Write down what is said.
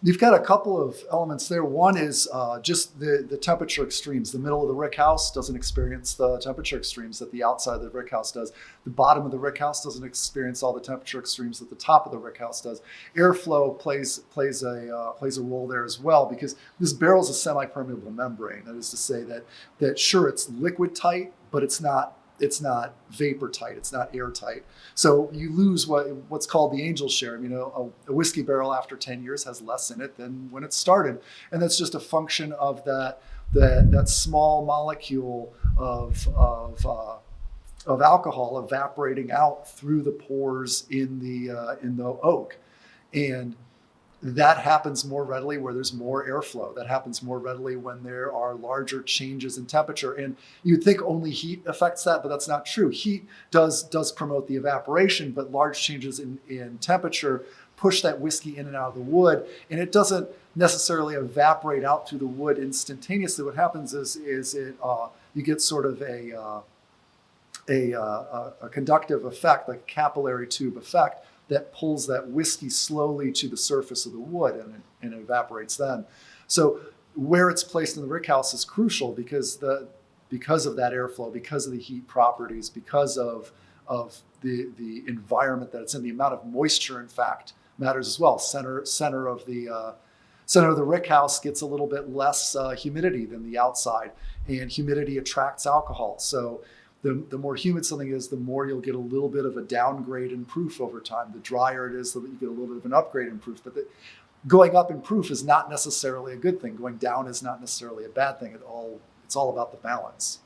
You've got a couple of elements there. One is just the temperature extremes. The middle of the rick house doesn't experience the temperature extremes that the outside of the rick house does. The bottom of the rick house doesn't experience all the temperature extremes that the top of the rick house does. Airflow plays a role there as well, because this barrel is a semi-permeable membrane. That is to say that sure, it's liquid tight, but it's not vapor tight. It's not airtight. So you lose what's called the angel share. A whiskey barrel after 10 years has less in it than when it started, and that's just a function of that small molecule of alcohol evaporating out through the pores in the oak, and that happens more readily where there's more airflow. That happens more readily when there are larger changes in temperature. And you'd think only heat affects that, but that's not true. Heat does promote the evaporation, but large changes in temperature push that whiskey in and out of the wood, and it doesn't necessarily evaporate out through the wood instantaneously. What happens is you get sort of a conductive effect, like a capillary tube effect, that pulls that whiskey slowly to the surface of the wood, and it evaporates then. So where it's placed in the rickhouse is crucial because of that airflow, because of the heat properties, because of the environment that it's in. The amount of moisture, in fact, matters as well. Center of the rickhouse gets a little bit less humidity than the outside, and humidity attracts alcohol. So the more humid something is, the more you'll get a little bit of a downgrade in proof over time. The drier it is, you get a little bit of an upgrade in proof. But going up in proof is not necessarily a good thing. Going down is not necessarily a bad thing at all. It's all about the balance.